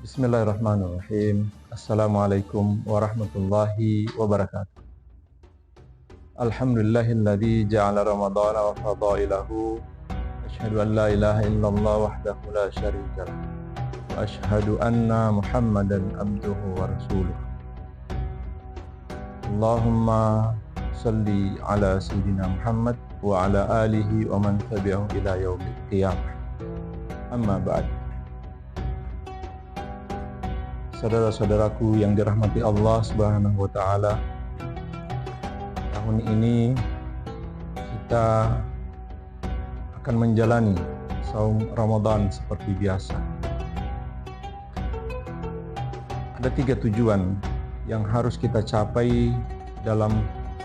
Bismillahirrahmanirrahim. Assalamualaikum warahmatullahi wabarakatuh. Alhamdulillahilladzi ja'ala ramadhana wa fadailahu. Asyhadu an la ilaha illallah wahdahu la syarika lah. Wa asyhadu anna Muhammadan abduhu wa rasuluh. Allahumma salli ala sayyidina Muhammad wa ala alihi wa man tabi'ahu ila yaumil qiyamah. Amma ba'd. Saudara-saudaraku yang dirahmati Allah Subhanahu wa taala, tahun ini kita akan menjalani saum Ramadan seperti biasa. Ada 3 tujuan yang harus kita capai dalam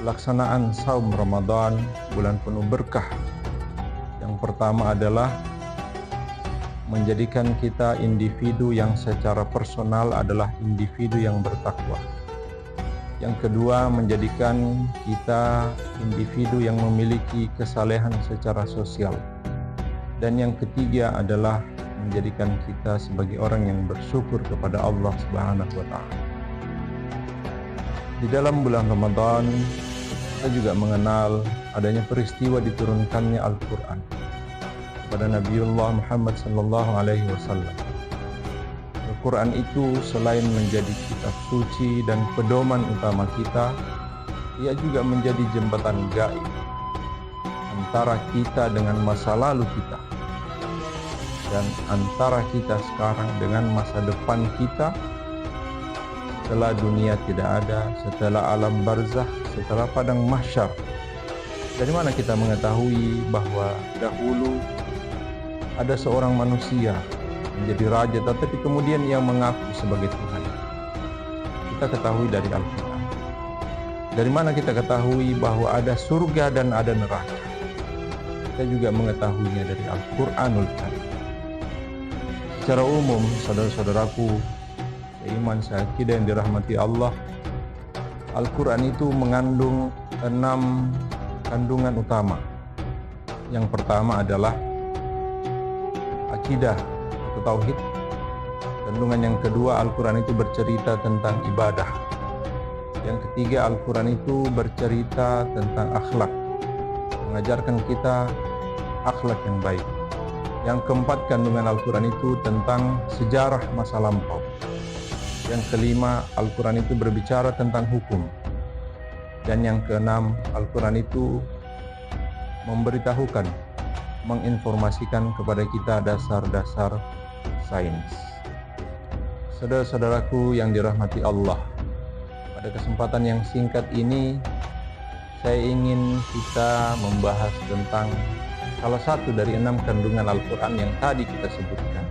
pelaksanaan saum Ramadan, bulan penuh berkah. Yang pertama adalah menjadikan kita individu yang secara personal adalah individu yang bertakwa. Yang kedua, menjadikan kita individu yang memiliki kesalehan secara sosial. Dan yang ketiga adalah menjadikan kita sebagai orang yang bersyukur kepada Allah Subhanahu wa taala. Di dalam bulan Ramadan, kita juga mengenal adanya peristiwa diturunkannya Al-Quran pada Nabiullah Muhammad sallallahu alaihi wasallam. Al-Quran itu selain menjadi kitab suci dan pedoman utama kita, ia juga menjadi jembatan gaib antara kita dengan masa lalu kita dan antara kita sekarang dengan masa depan kita setelah dunia tidak ada, setelah alam barzakh, setelah padang mahsyar. Dari mana kita mengetahui bahwa dahulu ada seorang manusia menjadi raja, tetapi kemudian ia mengaku sebagai Tuhan? Kita ketahui dari Al-Quran. Dari mana kita ketahui bahwa ada surga dan ada neraka? Kita juga mengetahuinya dari Al-Quranul Karim. Secara umum, saudara-saudaraku seiman seakidah yang dirahmati Allah, Al-Quran itu mengandung 6 kandungan utama. Yang pertama adalah akidah atau tauhid. Kandungan yang kedua, Al-Quran itu bercerita tentang ibadah. Yang ketiga, Al-Quran itu bercerita tentang akhlak, mengajarkan kita akhlak yang baik. Yang keempat, kandungan Al-Quran itu tentang sejarah masa lampau. Yang kelima, Al-Quran itu berbicara tentang hukum. Dan yang keenam, Al-Quran itu memberitahukan, menginformasikan kepada kita dasar-dasar sains. Saudara-saudaraku yang dirahmati Allah, pada kesempatan yang singkat ini saya ingin kita membahas tentang salah satu dari 6 kandungan Al-Quran yang tadi kita sebutkan,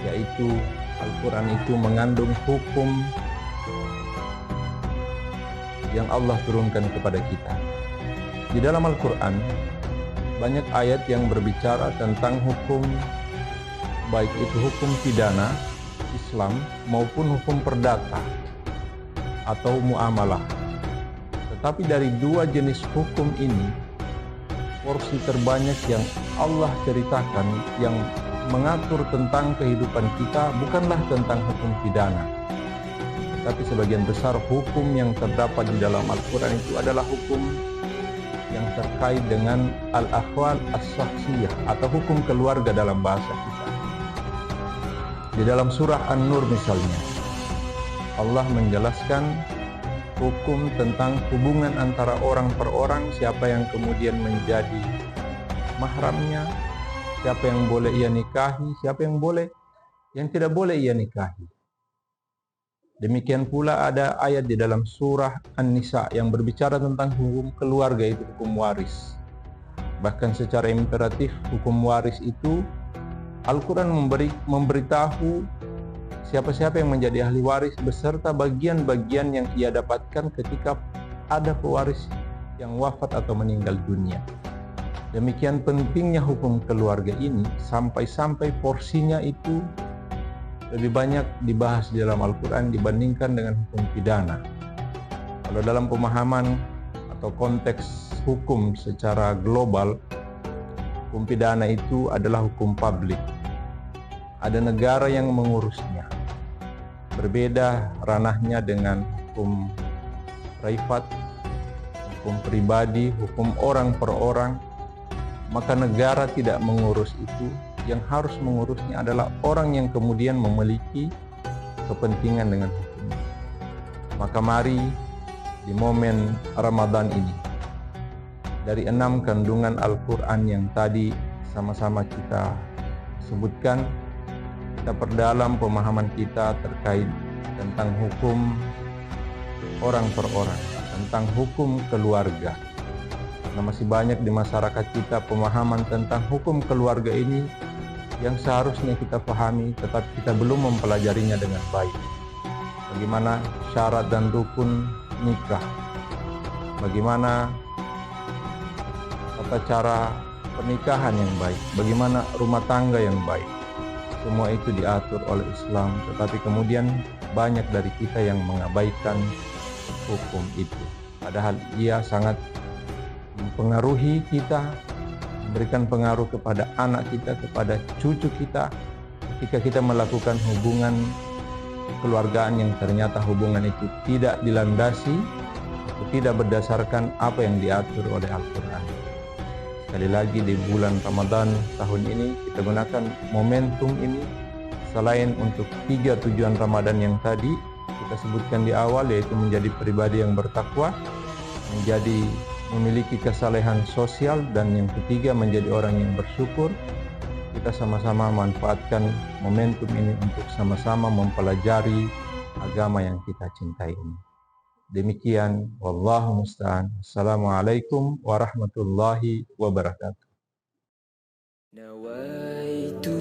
yaitu Al-Quran itu mengandung hukum yang Allah turunkan kepada kita. Di dalam Al-Quran banyak ayat yang berbicara tentang hukum, baik itu hukum pidana Islam maupun hukum perdata atau muamalah. Tetapi dari 2 jenis hukum ini, porsi terbanyak yang Allah ceritakan yang mengatur tentang kehidupan kita bukanlah tentang hukum pidana. Tapi sebagian besar hukum yang terdapat di dalam Al-Quran itu adalah hukum yang terkait dengan al-akhwal as-sahsiyah atau hukum keluarga dalam bahasa kita. Di dalam surah An-Nur misalnya, Allah menjelaskan hukum tentang hubungan antara orang per orang, siapa yang kemudian menjadi mahramnya, siapa yang boleh ia nikahi, siapa yang tidak boleh ia nikahi. Demikian pula ada ayat di dalam surah An-Nisa yang berbicara tentang hukum keluarga, itu hukum waris. Bahkan secara imperatif hukum waris itu Al-Quran memberitahu siapa-siapa yang menjadi ahli waris beserta bagian-bagian yang ia dapatkan ketika ada pewaris yang wafat atau meninggal dunia. Demikian pentingnya hukum keluarga ini sampai-sampai porsinya itu lebih banyak dibahas di dalam Al-Quran dibandingkan dengan hukum pidana. Kalau dalam pemahaman atau konteks hukum secara global, hukum pidana itu adalah hukum publik. Ada negara yang mengurusnya. berbeda ranahnya dengan hukum privat, hukum pribadi, hukum orang per orang, maka negara tidak mengurus itu. Yang harus mengurusnya adalah orang yang kemudian memiliki kepentingan dengan hukum. Maka mari di momen Ramadan ini, dari 6 kandungan Al-Quran yang tadi sama-sama kita sebutkan, kita perdalam pemahaman kita terkait tentang hukum orang per orang, tentang hukum keluarga. Karena masih banyak di masyarakat kita pemahaman tentang hukum keluarga ini yang seharusnya kita pahami, tetapi kita belum mempelajarinya dengan baik. Bagaimana syarat dan rukun nikah, bagaimana tata cara pernikahan yang baik, bagaimana rumah tangga yang baik. Semua itu diatur oleh Islam, tetapi kemudian banyak dari kita yang mengabaikan hukum itu. Padahal ia sangat mempengaruhi kita, memberikan pengaruh kepada anak kita, kepada cucu kita, ketika kita melakukan hubungan kekeluargaan yang ternyata hubungan itu tidak dilandasi, tidak berdasarkan apa yang diatur oleh Al-Quran. Sekali lagi di bulan Ramadan tahun ini kita gunakan momentum ini selain untuk 3 tujuan Ramadan yang tadi kita sebutkan di awal, yaitu menjadi pribadi yang bertakwa, menjadi memiliki kesalehan sosial, dan yang ketiga menjadi orang yang bersyukur. Kita sama-sama manfaatkan momentum ini untuk sama-sama mempelajari agama yang kita cintai ini. Demikian, wallahu musta'an. Assalamualaikum warahmatullahi wabarakatuh. Nawaitu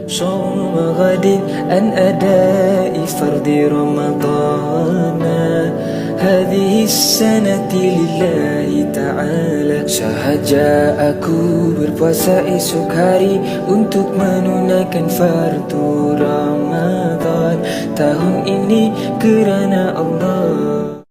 shawma ghadin an adai fardi ramadana hadhihi sanati lillahi ta'ala. Sahaja aku berpuasa esok hari untuk menunaikan fardu Ramadan tahun ini kerana Allah.